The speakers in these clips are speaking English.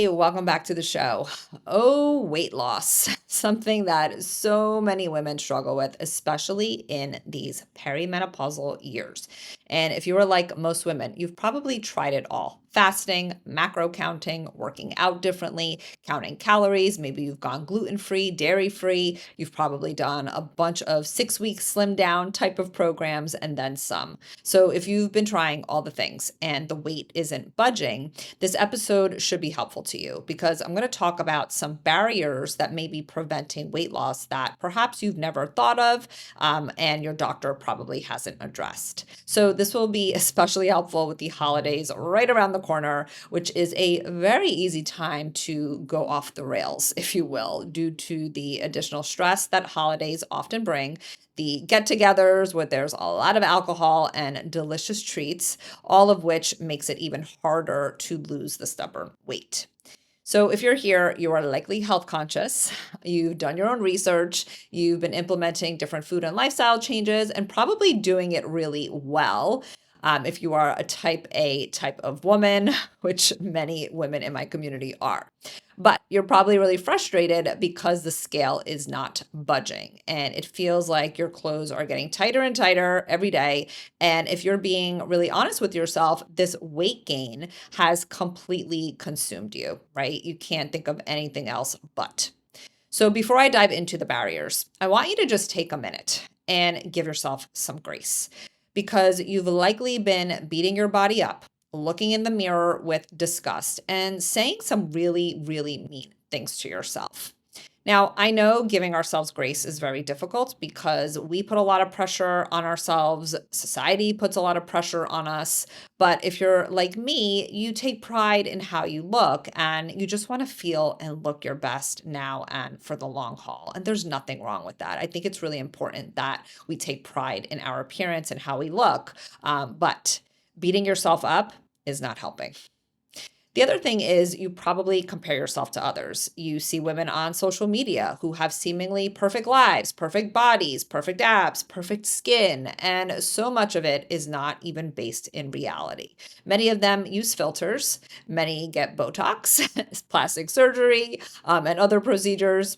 everybody. Welcome back to the show. Oh, weight loss, something that so many women struggle with, especially in these perimenopausal years. And if you are like most women, you've probably tried it all. Fasting, macro counting, working out differently, counting calories. Maybe you've gone gluten-free, dairy-free. You've probably done a bunch of 6-week slim down type of programs and then some. So if you've been trying all the things and the weight isn't budging, this episode should be helpful to you because I'm going to talk about some barriers that may be preventing weight loss that perhaps you've never thought of and your doctor probably hasn't addressed. So this will be especially helpful with the holidays right around the corner, which is a very easy time to go off the rails, if you will, due to the additional stress that holidays often bring, the get-togethers where there's a lot of alcohol and delicious treats, all of which makes it even harder to lose the stubborn weight. So if you're here, you are likely health conscious, you've done your own research, you've been implementing different food and lifestyle changes, and probably doing it really well. If you are a type A type of woman, which many women in my community are. But you're probably really frustrated because the scale is not budging and it feels like your clothes are getting tighter and tighter every day. And if you're being really honest with yourself, this weight gain has completely consumed you, right? You can't think of anything else but. So before I dive into the barriers, I want you to just take a minute and give yourself some grace because you've likely been beating your body up, looking in the mirror with disgust, and saying some really, really mean things to yourself. Now, I know giving ourselves grace is very difficult because we put a lot of pressure on ourselves. Society puts a lot of pressure on us. But if you're like me, you take pride in how you look and you just want to feel and look your best now and for the long haul. And there's nothing wrong with that. I think it's really important that we take pride in our appearance and how we look. But beating yourself up is not helping. The other thing is you probably compare yourself to others. You see women on social media who have seemingly perfect lives, perfect bodies, perfect abs, perfect skin, and so much of it is not even based in reality. Many of them use filters, many get Botox, plastic surgery, and other procedures.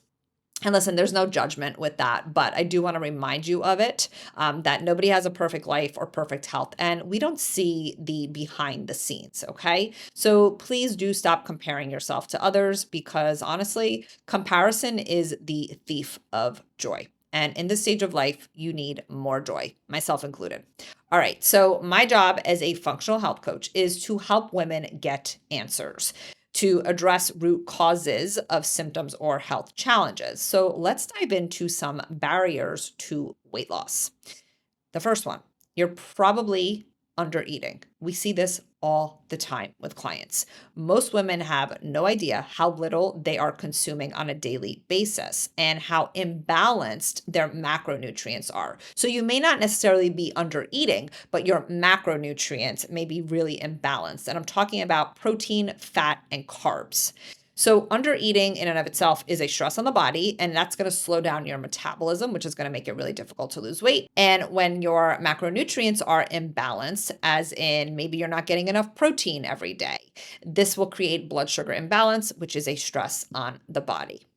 And listen, there's no judgment with that, but I do want to remind you of it, that nobody has a perfect life or perfect health, and we don't see the behind the scenes, okay? So please do stop comparing yourself to others because honestly, comparison is the thief of joy. And in this stage of life, you need more joy, myself included. All right, so my job as a functional health coach is to help women get answers, to address root causes of symptoms or health challenges. So let's dive into some barriers to weight loss. The first one, you're probably under eating. We see this all the time with clients. Most women have no idea how little they are consuming on a daily basis and how imbalanced their macronutrients are. So you may not necessarily be under eating, but your macronutrients may be really imbalanced. And I'm talking about protein, fat, and carbs. So under eating in and of itself is a stress on the body, and that's going to slow down your metabolism, which is going to make it really difficult to lose weight. And when your macronutrients are imbalanced, as in maybe you're not getting enough protein every day, this will create blood sugar imbalance, which is a stress on the body.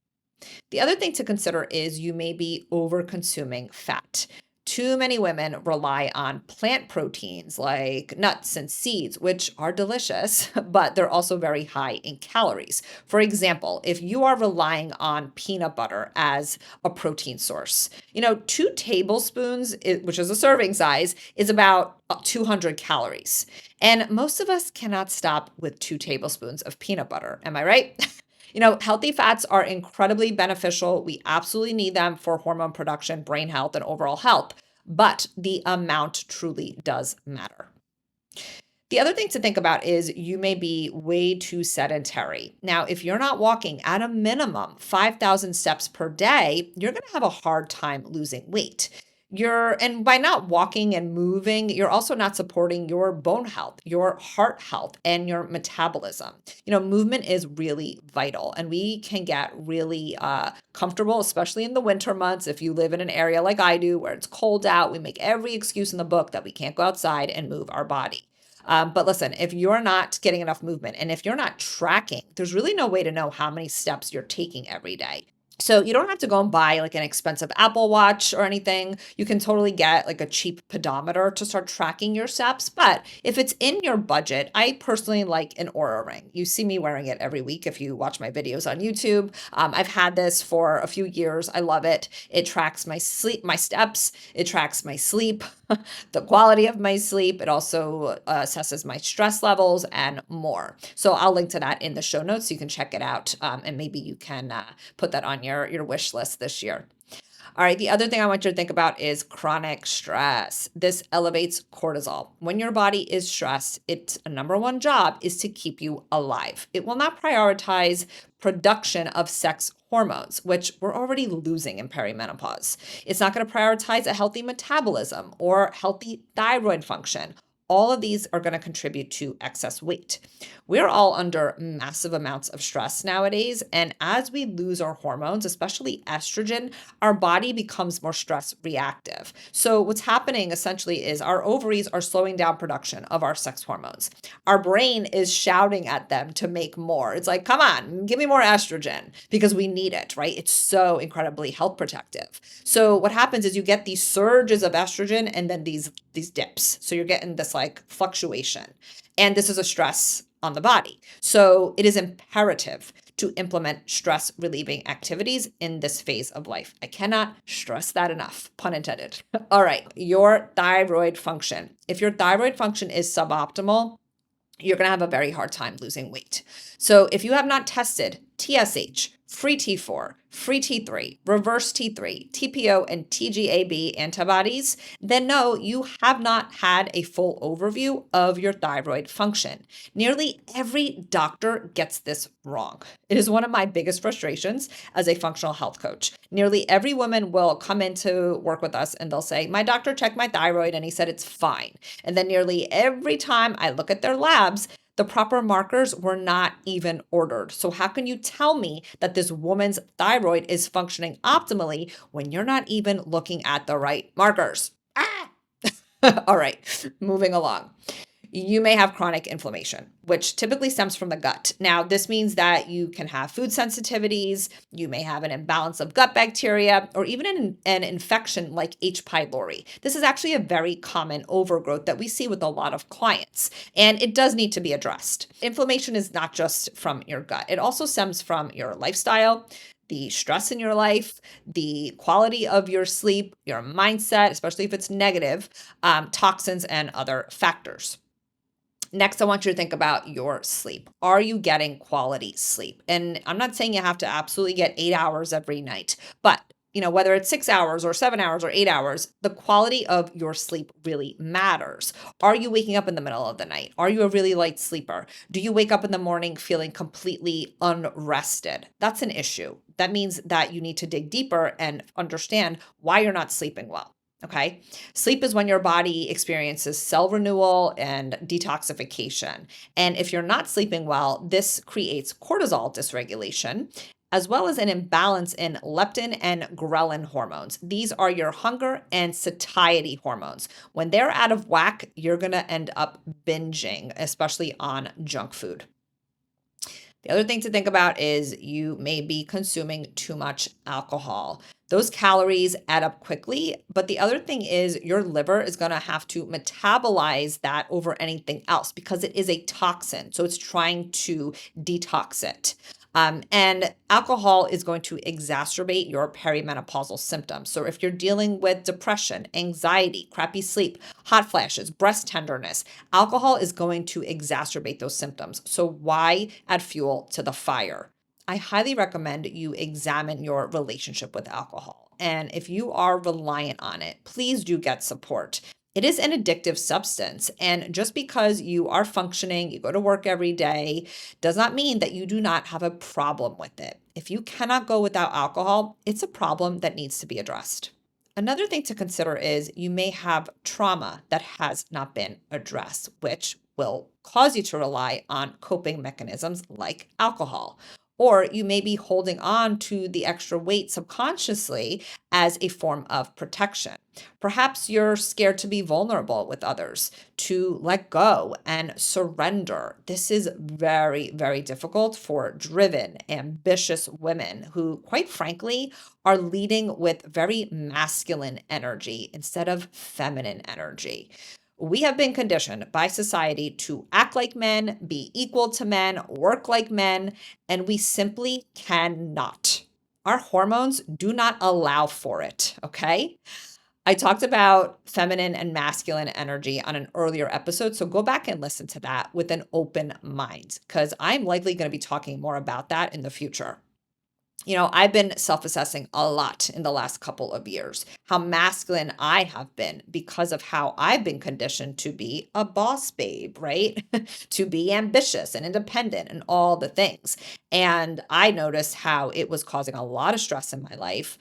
The other thing to consider is you may be over consuming fat. Too many women rely on plant proteins like nuts and seeds, which are delicious, but they're also very high in calories. For example, if you are relying on peanut butter as a protein source, 2 tablespoons, which is a serving size, is about 200 calories. And most of us cannot stop with 2 tablespoons of peanut butter. Am I right? Healthy fats are incredibly beneficial. We absolutely need them for hormone production, brain health, and overall health, but the amount truly does matter. The other thing to think about is you may be way too sedentary. Now, if you're not walking at a minimum 5,000 steps per day, you're going to have a hard time losing weight. And by not walking and moving, you're also not supporting your bone health, your heart health, and your metabolism. Movement is really vital, and we can get really comfortable, especially in the winter months. If you live in an area like I do, where it's cold out, we make every excuse in the book that we can't go outside and move our body. But listen, if you're not getting enough movement and if you're not tracking, there's really no way to know how many steps you're taking every day. So you don't have to go and buy like an expensive Apple Watch or anything. You can totally get like a cheap pedometer to start tracking your steps. But if it's in your budget, I personally like an Aura ring. You see me wearing it every week if you watch my videos on YouTube. I've had this for a few years. I love it. It tracks my sleep, my steps. It tracks my sleep, the quality of my sleep. It also assesses my stress levels and more. So I'll link to that in the show notes so you can check it out, and maybe you can put that on your wish list this year. All right, the other thing I want you to think about is chronic stress. This elevates cortisol. When your body is stressed, its number one job is to keep you alive. It will not prioritize production of sex hormones, which we're already losing in perimenopause. It's not going to prioritize a healthy metabolism or healthy thyroid function. All of these are going to contribute to excess weight. We're all under massive amounts of stress nowadays. And as we lose our hormones, especially estrogen, our body becomes more stress reactive. So what's happening essentially is our ovaries are slowing down production of our sex hormones. Our brain is shouting at them to make more. It's like, come on, give me more estrogen because we need it, right? It's so incredibly health protective. So what happens is you get these surges of estrogen and then these dips. So you're getting this like fluctuation. And this is a stress on the body. So it is imperative to implement stress relieving activities in this phase of life. I cannot stress that enough, pun intended. All right, your thyroid function. If your thyroid function is suboptimal, you're going to have a very hard time losing weight. So if you have not tested TSH, free T4, free T3, reverse T3, TPO, and TGAB antibodies, then no, you have not had a full overview of your thyroid function. Nearly every doctor gets this wrong. It is one of my biggest frustrations as a functional health coach. Nearly every woman will come in to work with us and they'll say, my doctor checked my thyroid and he said it's fine. And then nearly every time I look at their labs, the proper markers were not even ordered. So how can you tell me that this woman's thyroid is functioning optimally when you're not even looking at the right markers? Ah! All right, moving along. You may have chronic inflammation, which typically stems from the gut. Now, this means that you can have food sensitivities, you may have an imbalance of gut bacteria, or even an infection like H. pylori. This is actually a very common overgrowth that we see with a lot of clients, and it does need to be addressed. Inflammation is not just from your gut, it also stems from your lifestyle, the stress in your life, the quality of your sleep, your mindset, especially if it's negative, toxins, and other factors. Next, I want you to think about your sleep. Are you getting quality sleep? And I'm not saying you have to absolutely get 8 hours every night, but whether it's 6 hours or 7 hours or 8 hours, the quality of your sleep really matters. Are you waking up in the middle of the night? Are you a really light sleeper? Do you wake up in the morning feeling completely unrested? That's an issue. That means that you need to dig deeper and understand why you're not sleeping well. Okay. Sleep is when your body experiences cell renewal and detoxification. And if you're not sleeping well, this creates cortisol dysregulation, as well as an imbalance in leptin and ghrelin hormones. These are your hunger and satiety hormones. When they're out of whack, you're going to end up binging, especially on junk food. The other thing to think about is you may be consuming too much alcohol. Those calories add up quickly, but the other thing is your liver is going to have to metabolize that over anything else because it is a toxin. So it's trying to detox it. And alcohol is going to exacerbate your perimenopausal symptoms. So if you're dealing with depression, anxiety, crappy sleep, hot flashes, breast tenderness, alcohol is going to exacerbate those symptoms. So why add fuel to the fire? I highly recommend you examine your relationship with alcohol. And if you are reliant on it, please do get support. It is an addictive substance. And just because you are functioning, you go to work every day, does not mean that you do not have a problem with it. If you cannot go without alcohol, it's a problem that needs to be addressed. Another thing to consider is you may have trauma that has not been addressed, which will cause you to rely on coping mechanisms like alcohol. or you may be holding on to the extra weight subconsciously as a form of protection. Perhaps you're scared to be vulnerable with others, to let go and surrender. This is very, very difficult for driven, ambitious women who, quite frankly, are leading with very masculine energy instead of feminine energy. We have been conditioned by society to act like men, be equal to men, work like men, and we simply cannot. Our hormones do not allow for it, okay? I talked about feminine and masculine energy on an earlier episode, so go back and listen to that with an open mind, because I'm likely going to be talking more about that in the future. I've been self-assessing a lot in the last couple of years, how masculine I have been because of how I've been conditioned to be a boss babe, right? To be ambitious and independent and all the things. And I noticed how it was causing a lot of stress in my life,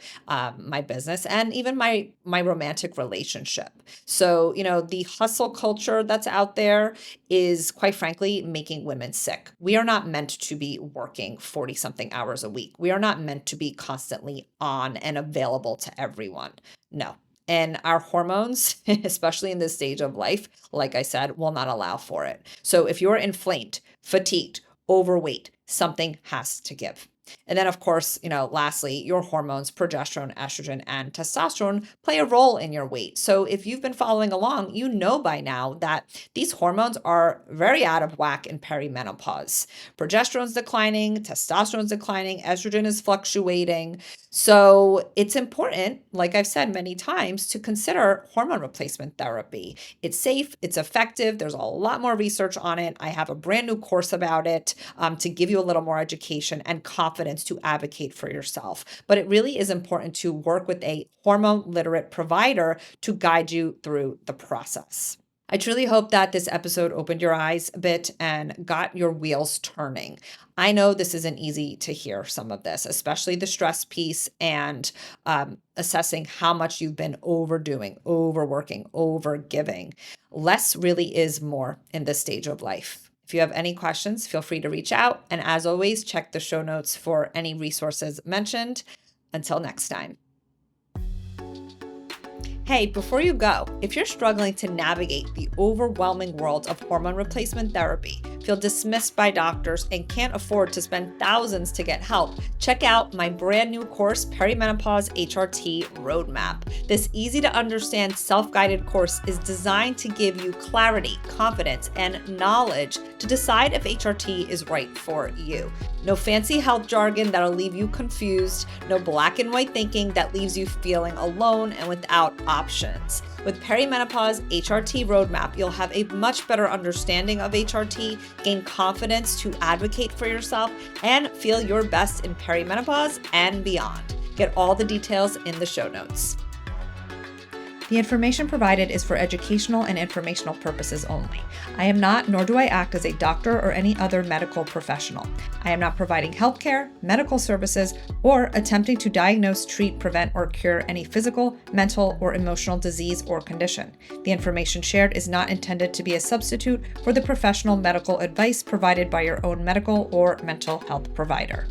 my business, and even my romantic relationship. So, the hustle culture that's out there is, quite frankly, making women sick. We are not meant to be working 40 something hours a week. We are not meant to be constantly on and available to everyone. No. And our hormones, especially in this stage of life, like I said, will not allow for it. So if you're inflamed, fatigued, overweight, something has to give. And then, of course, lastly, your hormones, progesterone, estrogen, and testosterone play a role in your weight. So if you've been following along, you know by now that these hormones are very out of whack in perimenopause. Progesterone's declining, testosterone's declining, estrogen is fluctuating. So it's important, like I've said many times, to consider hormone replacement therapy. It's safe, it's effective. There's a lot more research on it. I have a brand new course about it to give you a little more education and confidence to advocate for yourself. But it really is important to work with a hormone literate provider to guide you through the process. I truly hope that this episode opened your eyes a bit and got your wheels turning. I know this isn't easy to hear some of this, especially the stress piece and assessing how much you've been overdoing, overworking, overgiving. Less really is more in this stage of life. If you have any questions, feel free to reach out. And as always, check the show notes for any resources mentioned. Until next time. Hey, before you go, if you're struggling to navigate the overwhelming world of hormone replacement therapy, feel dismissed by doctors, and can't afford to spend thousands to get help, check out my brand new course, Perimenopause HRT Roadmap. This easy to understand self-guided course is designed to give you clarity, confidence, and knowledge to decide if HRT is right for you. No fancy health jargon that'll leave you confused, no black and white thinking that leaves you feeling alone and without options. With Perimenopause HRT Roadmap, you'll have a much better understanding of HRT, gain confidence to advocate for yourself, and feel your best in perimenopause and beyond. Get all the details in the show notes. The information provided is for educational and informational purposes only. I am not, nor do I act as a doctor or any other medical professional. I am not providing healthcare, medical services, or attempting to diagnose, treat, prevent, or cure any physical, mental, or emotional disease or condition. The information shared is not intended to be a substitute for the professional medical advice provided by your own medical or mental health provider.